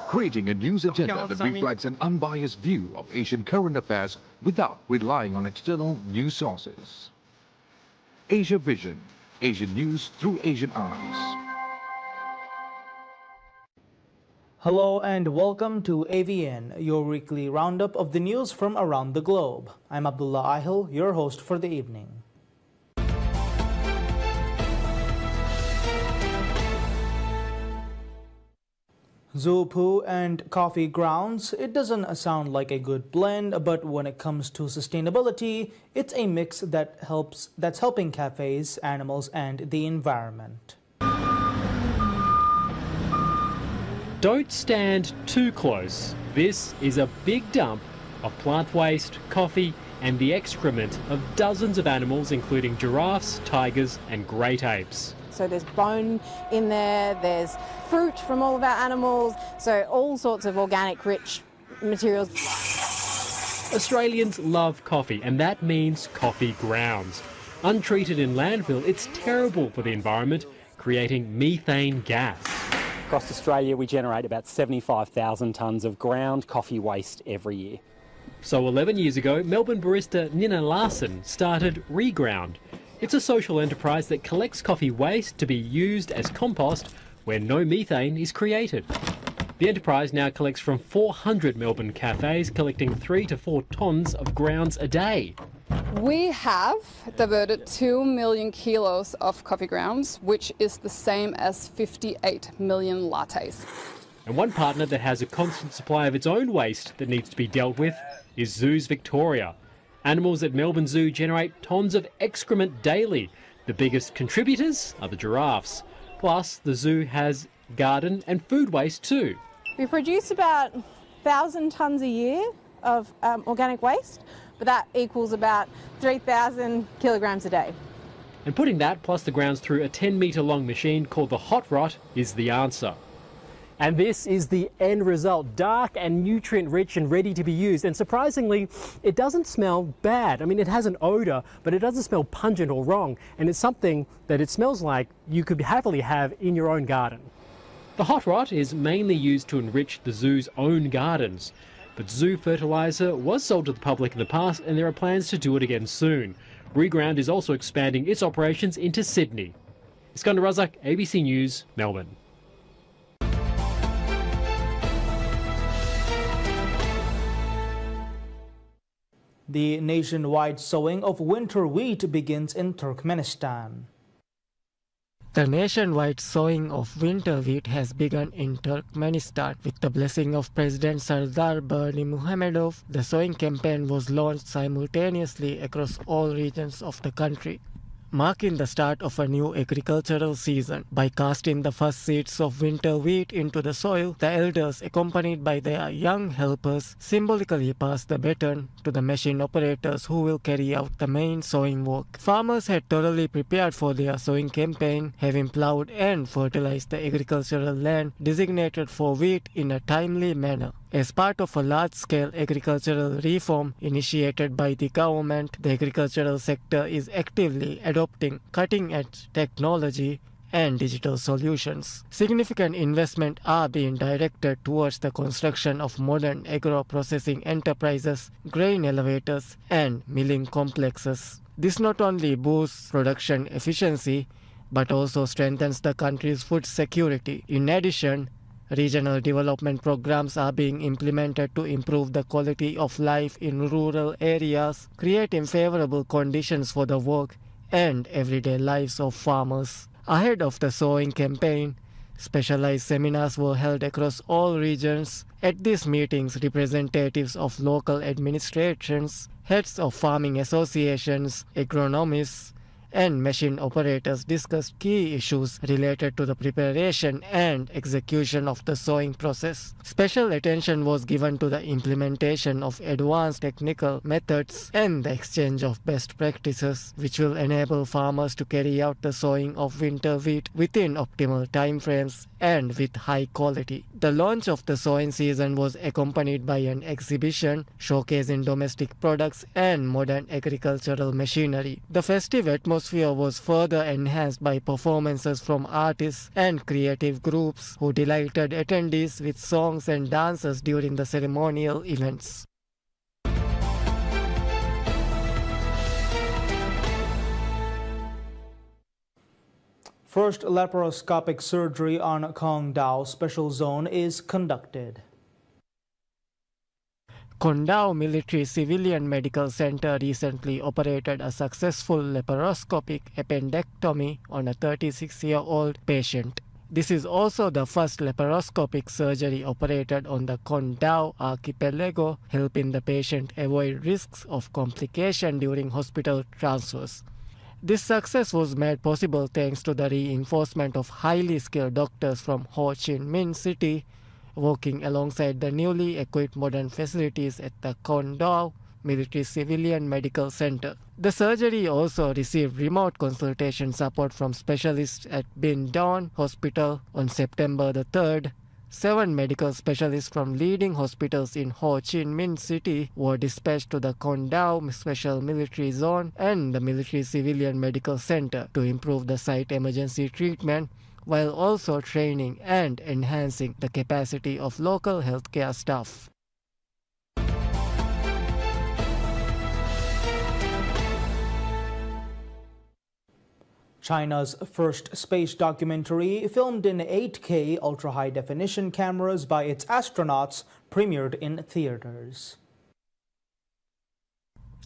Creating a news agenda that reflects an unbiased view of Asian current affairs without relying on external news sources. Asia Vision, Asian news through Asian eyes. Hello and welcome to AVN, your weekly roundup of the news from around the globe. I'm Abdullah Ahil, your host for the evening. Zoo poo and coffee grounds, it doesn't sound like a good blend, but when it comes to sustainability, it's a mix that's helping cafes, animals, and the environment. Don't stand too close. This is a big dump of plant waste, coffee, and the excrement of dozens of animals, including giraffes, tigers, and great apes. So there's bone in there, there's fruit from all of our animals, so all sorts of organic, rich materials. Australians love coffee, and that means coffee grounds. Untreated in landfill, it's terrible for the environment, creating methane gas. Across Australia, we generate about 75,000 tonnes of ground coffee waste every year. So 11 years ago, Melbourne barista Nina Larson started Reground. It's a social enterprise that collects coffee waste to be used as compost where no methane is created. The enterprise now collects from 400 Melbourne cafes, collecting 3 to 4 tonnes of grounds a day. We have diverted 2 million kilos of coffee grounds, which is the same as 58 million lattes. And one partner that has a constant supply of its own waste that needs to be dealt with is Zoos Victoria. Animals at Melbourne Zoo generate tonnes of excrement daily. The biggest contributors are the giraffes. Plus, the zoo has garden and food waste too. We produce about 1,000 tonnes a year of organic waste, but that equals about 3,000 kilograms a day. And putting that plus the grounds through a 10-metre long machine called the Hot Rot is the answer. And this is the end result, dark and nutrient-rich and ready to be used. And surprisingly, it doesn't smell bad. I mean, it has an odour, but it doesn't smell pungent or wrong. And it's something that it smells like you could happily have in your own garden. The Hot Rot is mainly used to enrich the zoo's own gardens. But zoo fertiliser was sold to the public in the past, and there are plans to do it again soon. Reground is also expanding its operations into Sydney. Iskander Razak, ABC News, Melbourne. The nationwide sowing of winter wheat begins in Turkmenistan. The nationwide sowing of winter wheat has begun in Turkmenistan. With the blessing of President Sardar Berdimuhamedov, the sowing campaign was launched simultaneously across all regions of the country, marking the start of a new agricultural season. By casting the first seeds of winter wheat into the soil, the elders, accompanied by their young helpers, symbolically pass the baton to the machine operators who will carry out the main sowing work. Farmers had thoroughly prepared for their sowing campaign, having ploughed and fertilized the agricultural land designated for wheat in a timely manner. As part of a large-scale agricultural reform initiated by the government, the agricultural sector is actively adopting cutting-edge technology and digital solutions. Significant investment are being directed towards the construction of modern agro-processing enterprises, grain elevators, and milling complexes. This not only boosts production efficiency, but also strengthens the country's food security. In addition, regional development programs are being implemented to improve the quality of life in rural areas, creating favorable conditions for the work and everyday lives of farmers. Ahead of the sowing campaign, specialized seminars were held across all regions. At these meetings, representatives of local administrations, heads of farming associations, agronomists, and machine operators discussed key issues related to the preparation and execution of the sowing process. Special attention was given to the implementation of advanced technical methods and the exchange of best practices, which will enable farmers to carry out the sowing of winter wheat within optimal timeframes and with high quality. The launch of the sowing season was accompanied by an exhibition showcasing domestic products and modern agricultural machinery. The festive atmosphere was further enhanced by performances from artists and creative groups who delighted attendees with songs and dances during the ceremonial events. First laparoscopic surgery on Kong Dao Special Zone is conducted. Kong Dao Military Civilian Medical Center recently operated a successful laparoscopic appendectomy on a 36-year-old patient. This is also the first laparoscopic surgery operated on the Kong Dao archipelago, helping the patient avoid risks of complication during hospital transfers. This success was made possible thanks to the reinforcement of highly skilled doctors from Ho Chi Minh City, working alongside the newly equipped modern facilities at the Kong Dao Military Civilian Medical Center. The surgery also received remote consultation support from specialists at Bin Don Hospital on September the 3rd. 7 medical specialists from leading hospitals in Ho Chi Minh City were dispatched to the Kong Dao Special Military Zone and the Military Civilian Medical Center to improve the site emergency treatment, while also training and enhancing the capacity of local healthcare staff. China's first space documentary, filmed in 8K ultra-high-definition cameras by its astronauts, premiered in theaters.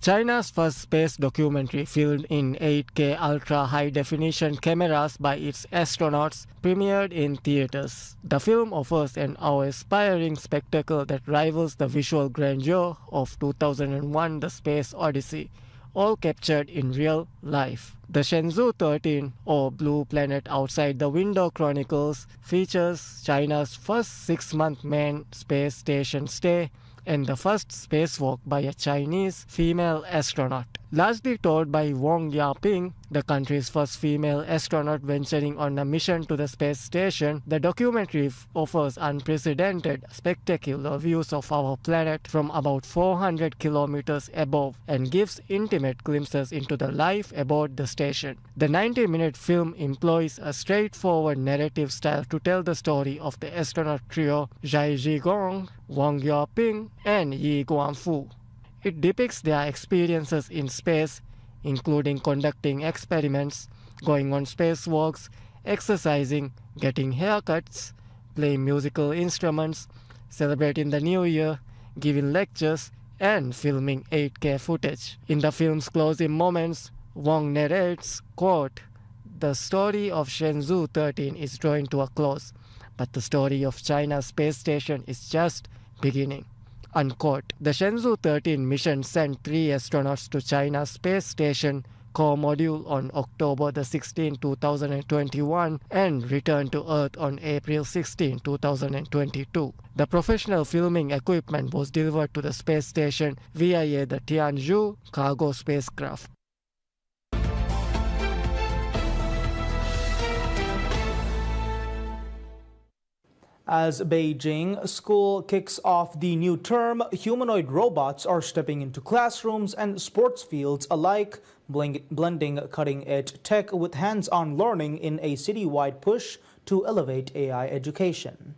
China's first space documentary, filmed in 8K ultra-high-definition cameras by its astronauts, premiered in theaters. The film offers an awe-inspiring spectacle that rivals the visual grandeur of 2001: The Space Odyssey, all captured in real life. The Shenzhou 13, or Blue Planet Outside the Window Chronicles, features China's first 6-month manned space station stay and the first spacewalk by a Chinese female astronaut. Largely told by Wang Yaping, the country's first female astronaut venturing on a mission to the space station, the documentary offers unprecedented, spectacular views of our planet from about 400 kilometers above and gives intimate glimpses into the life aboard the station. The 90-minute film employs a straightforward narrative style to tell the story of the astronaut trio Zhai Zhigong, Wang Yaping, and Yi Guangfu. It depicts their experiences in space, including conducting experiments, going on spacewalks, exercising, getting haircuts, playing musical instruments, celebrating the New Year, giving lectures, and filming 8K footage. In the film's closing moments, Wang narrates, quote, "The story of Shenzhou 13 is drawing to a close, but the story of China's space station is just beginning." Unquote. The Shenzhou 13 mission sent 3 astronauts to China's space station core module on October 16, 2021 and returned to Earth on April 16, 2022. The professional filming equipment was delivered to the space station via the Tianzhou cargo spacecraft. As Beijing school kicks off the new term, humanoid robots are stepping into classrooms and sports fields alike, blending cutting-edge tech with hands-on learning in a citywide push to elevate AI education.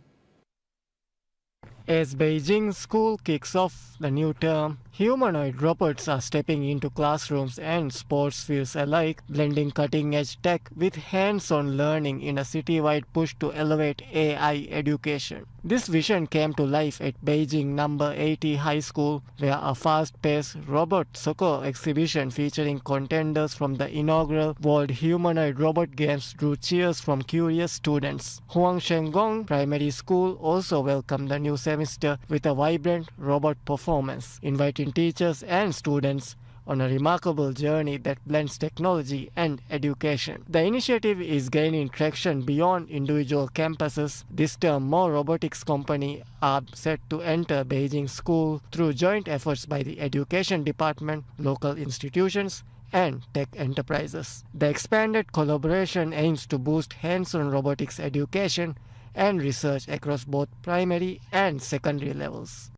As Beijing school kicks off the new term, humanoid robots are stepping into classrooms and sports fields alike, blending cutting-edge tech with hands-on learning in a citywide push to elevate AI education. This vision came to life at Beijing No. 80 High School, where a fast-paced robot soccer exhibition featuring contenders from the inaugural World Humanoid Robot Games drew cheers from curious students. Huang Shenggong Primary School also welcomed the new semester with a vibrant robot performance, inviting teachers and students on a remarkable journey that blends technology and education. The initiative is gaining traction beyond individual campuses. This term, more robotics companies are set to enter Beijing school through joint efforts by the education department, local institutions, and tech enterprises. The expanded collaboration aims to boost hands-on robotics education and research across both primary and secondary levels.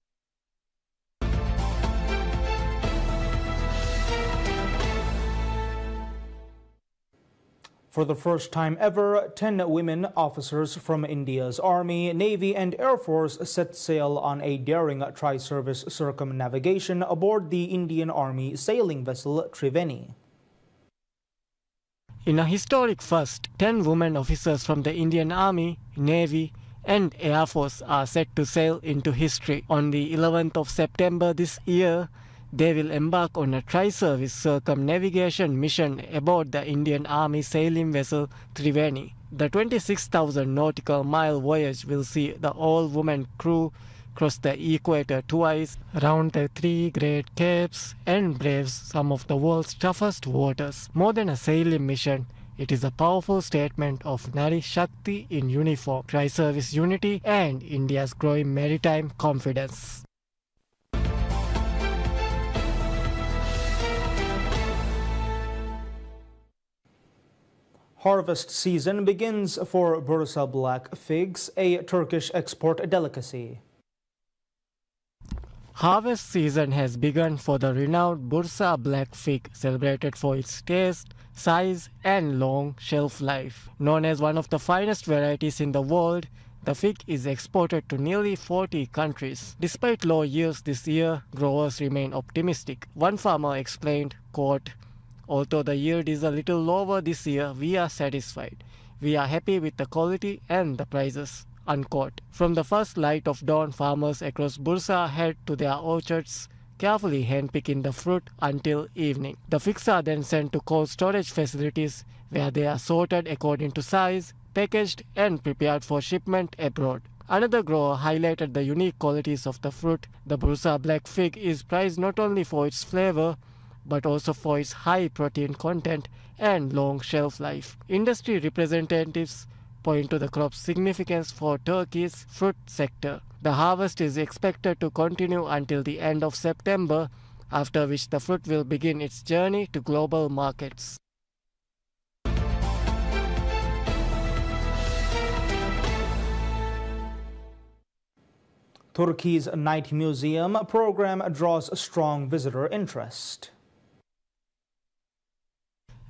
For the first time ever, 10 women officers from India's Army, Navy and Air Force set sail on a daring tri-service circumnavigation aboard the Indian Army sailing vessel Triveni. In a historic first, 10 women officers from the Indian Army, Navy and Air Force are set to sail into history. On the 11th of September this year, they will embark on a tri-service circumnavigation mission aboard the Indian Army sailing vessel Triveni. The 26,000 nautical mile voyage will see the all-woman crew cross the equator twice, round the 3 Great Capes and braves some of the world's toughest waters. More than a sailing mission, it is a powerful statement of Nari Shakti in uniform, tri-service unity and India's growing maritime confidence. Harvest season begins for Bursa black figs, a Turkish export delicacy. Harvest season has begun for the renowned Bursa black fig, celebrated for its taste, size and long shelf life. Known as one of the finest varieties in the world, the fig is exported to nearly 40 countries. Despite low yields this year, growers remain optimistic. One farmer explained, quote, "Although the yield is a little lower this year, we are satisfied. We are happy with the quality and the prices." Unquote. From the first light of dawn, farmers across Bursa head to their orchards, carefully handpicking the fruit until evening. The figs are then sent to cold storage facilities where they are sorted according to size, packaged and prepared for shipment abroad. Another grower highlighted the unique qualities of the fruit. The Bursa black fig is prized not only for its flavor, but also for its high protein content and long shelf life. Industry representatives point to the crop's significance for Turkey's fruit sector. The harvest is expected to continue until the end of September, after which the fruit will begin its journey to global markets. Turkey's Night Museum program draws strong visitor interest.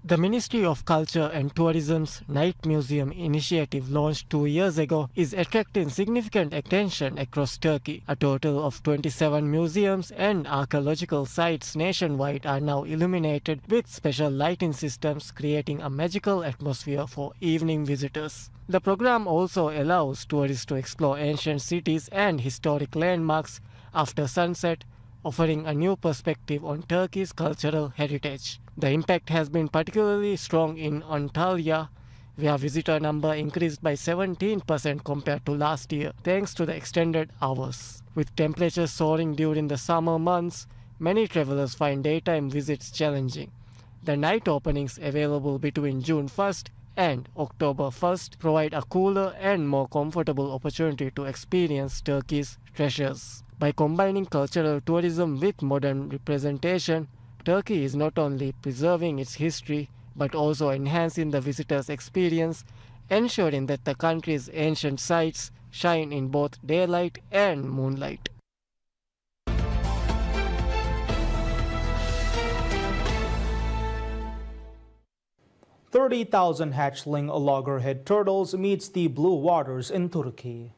The Ministry of Culture and Tourism's Night Museum initiative, launched 2 years ago, is attracting significant attention across Turkey. A total of 27 museums and archaeological sites nationwide are now illuminated with special lighting systems, creating a magical atmosphere for evening visitors. The program also allows tourists to explore ancient cities and historic landmarks after sunset, offering a new perspective on Turkey's cultural heritage. The impact has been particularly strong in Antalya, where visitor number increased by 17% compared to last year, thanks to the extended hours. With temperatures soaring during the summer months, many travelers find daytime visits challenging. The night openings available between June 1st and October 1st provide a cooler and more comfortable opportunity to experience Turkey's treasures. By combining cultural tourism with modern representation, Turkey is not only preserving its history but also enhancing the visitor's experience, ensuring that the country's ancient sites shine in both daylight and moonlight. "30,000 hatchling loggerhead turtles meets the blue waters in Turkey."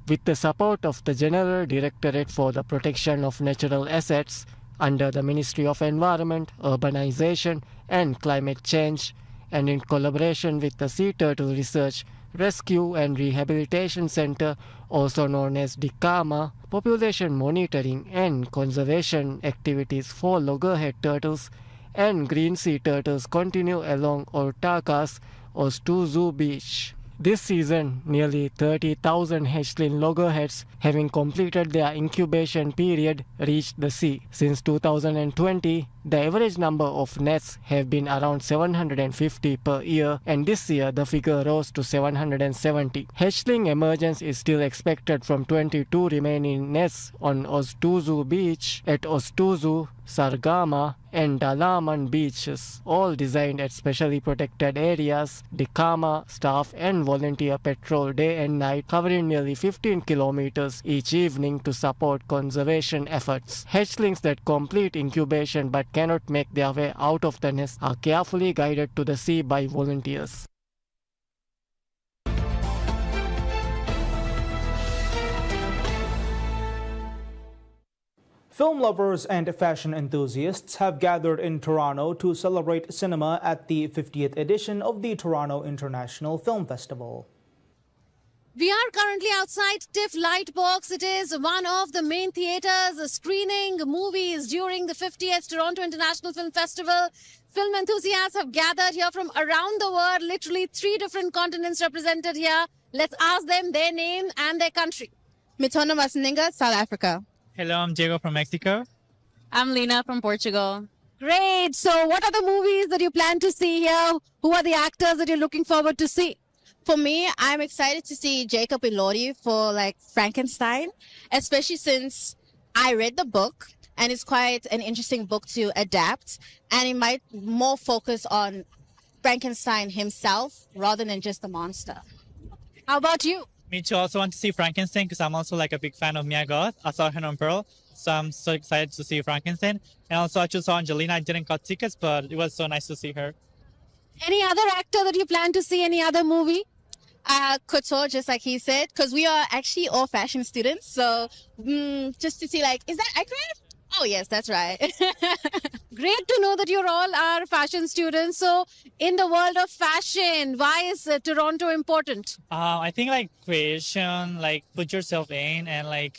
With the support of the General Directorate for the Protection of Natural Assets under the Ministry of Environment, Urbanization and Climate Change, and in collaboration with the Sea Turtle Research, Rescue and Rehabilitation Center, also known as DICAMA, population monitoring and conservation activities for loggerhead turtles and green sea turtles continue along Ortakas Ostuzu Beach. This season, nearly 30,000 hatchling loggerheads, having completed their incubation period, reached the sea. Since 2020, The average number of nets have been around 750 per year, and this year the figure rose to 770. Hatchling emergence is still expected from 22 remaining nets on Ostuzu Beach, at Ostuzu, Sargama and Dalaman beaches, all designed at specially protected areas. Dikama staff and volunteer patrol day and night, covering nearly 15 kilometers each evening to support conservation efforts. Hatchlings that complete incubation but cannot make their way out of the nest are carefully guided to the sea by volunteers. Film lovers and fashion enthusiasts have gathered in Toronto to celebrate cinema at the 50th edition of the Toronto International Film Festival. We are currently outside TIFF Lightbox. It is one of the main theatres screening movies during the 50th Toronto International Film Festival. Film enthusiasts have gathered here from around the world, literally 3 different continents represented here. Let's ask them their name and their country. Mitono Masaninga, South Africa. Hello, I'm Diego from Mexico. I'm Lena from Portugal. Great. So what are the movies that you plan to see here? Who are the actors that you're looking forward to see? For me, I'm excited to see Jacob Elordi for Frankenstein, especially since I read the book and it's quite an interesting book to adapt, and it might more focus on Frankenstein himself rather than just the monster. How about you? Me too. Also want to see Frankenstein because I'm also a big fan of Mia Goth. I saw her on Pearl, so I'm so excited to see Frankenstein. And also I just saw Angelina. I didn't got tickets, but it was so nice to see her. Any other actor that you plan to see? Any other movie? Couture, just like he said, because we are actually all fashion students. So just to see, is that accurate? Oh, yes, that's right. Great to know that you're all are fashion students. So in the world of fashion, why is Toronto important? I think creation, put yourself in and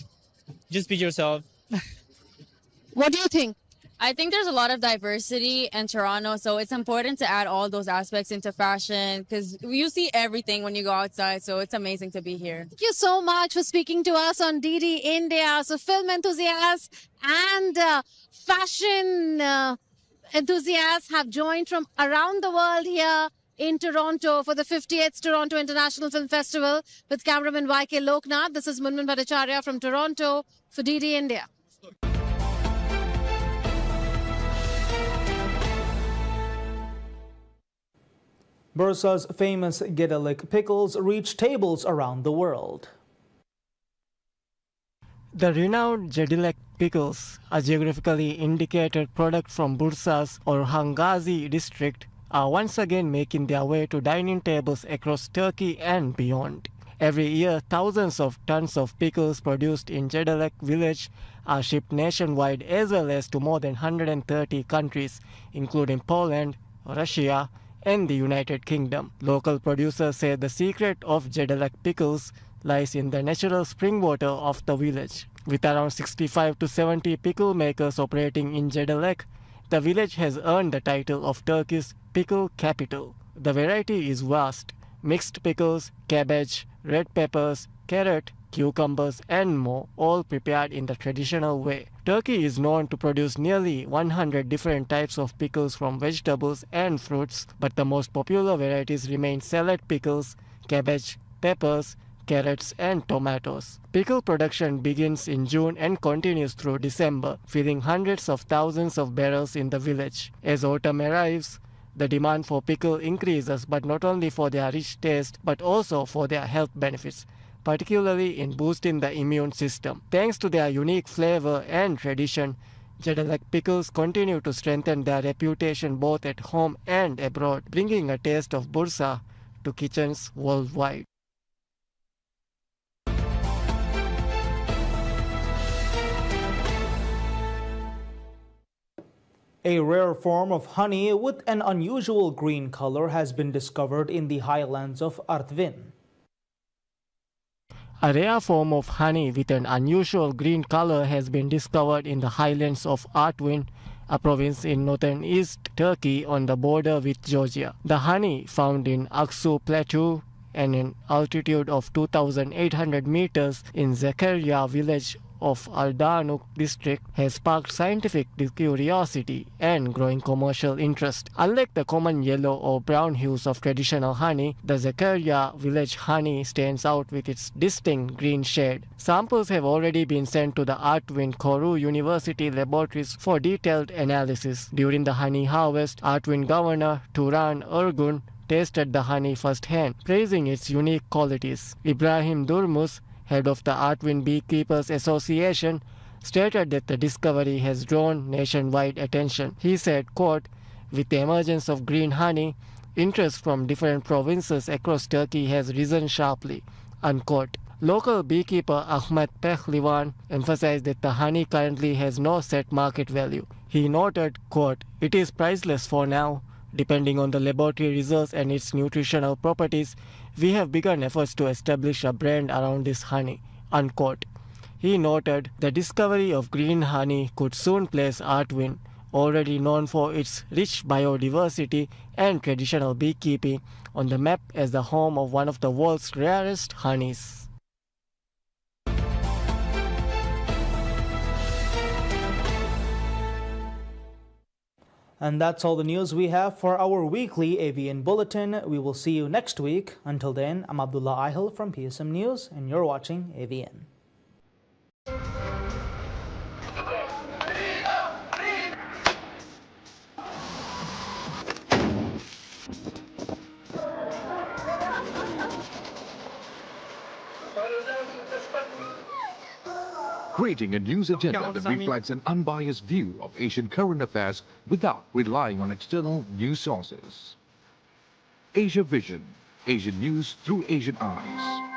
just be yourself. What do you think? I think there's a lot of diversity in Toronto, so it's important to add all those aspects into fashion because you see everything when you go outside, so it's amazing to be here. Thank you so much for speaking to us on DD India. So film enthusiasts and fashion enthusiasts have joined from around the world here in Toronto for the 50th Toronto International Film Festival with cameraman YK Loknath. This is Munmun Bhattacharya from Toronto for DD India. Bursa's famous Gedalik pickles reach tables around the world. The renowned Gedilek pickles, a geographically indicated product from Bursa's or Hangazi district, are once again making their way to dining tables across Turkey and beyond. Every year, thousands of tons of pickles produced in Gedilek village are shipped nationwide as well as to more than 130 countries, including Poland, Russia, and the United Kingdom. Local producers say the secret of Gedilek pickles lies in the natural spring water of the village. With around 65 to 70 pickle makers operating in Gedilek, the village has earned the title of Turkey's pickle capital. The variety is vast: mixed pickles, cabbage, red peppers, carrot, cucumbers, and more, all prepared in the traditional way. Turkey is known to produce nearly 100 different types of pickles from vegetables and fruits, but the most popular varieties remain salad pickles, cabbage, peppers, carrots, and tomatoes. Pickle production begins in June and continues through December, filling hundreds of thousands of barrels in the village. As autumn arrives, the demand for pickle increases, but not only for their rich taste, but also for their health benefits, particularly in boosting the immune system. Thanks to their unique flavor and tradition, Gedilek pickles continue to strengthen their reputation both at home and abroad, bringing a taste of Bursa to kitchens worldwide. A rare form of honey with an unusual green color has been discovered in the highlands of Artvin. A rare form of honey with an unusual green color has been discovered in the highlands of Artvin, a province in northern East Turkey on the border with Georgia. The honey, found in Aksu Plateau and an altitude of 2,800 meters in Zakaria village of Aldanuk district has sparked scientific curiosity and growing commercial interest. Unlike the common yellow or brown hues of traditional honey, the Zakaria village honey stands out with its distinct green shade. Samples have already been sent to the Artvin Koru University laboratories for detailed analysis. During the honey harvest, Artvin Governor Turan Ergun tasted the honey firsthand, praising its unique qualities. Ibrahim Durmus, head of the Artvin Beekeepers Association, stated that the discovery has drawn nationwide attention. He said, quote, "With the emergence of green honey, interest from different provinces across Turkey has risen sharply," unquote. Local beekeeper Ahmet Pehlivan emphasized that the honey currently has no set market value. He noted, quote, "It is priceless for now. Depending on the laboratory results and its nutritional properties, we have begun efforts to establish a brand around this honey," unquote. He noted the discovery of green honey could soon place Artvin, already known for its rich biodiversity and traditional beekeeping, on the map as the home of one of the world's rarest honeys. And that's all the news we have for our weekly AVN Bulletin. We will see you next week. Until then, I'm Abdullah Ahil from PSM News, and you're watching AVN. Creating a news agenda that reflects an unbiased view of Asian current affairs without relying on external news sources. Asia Vision, Asian news through Asian eyes.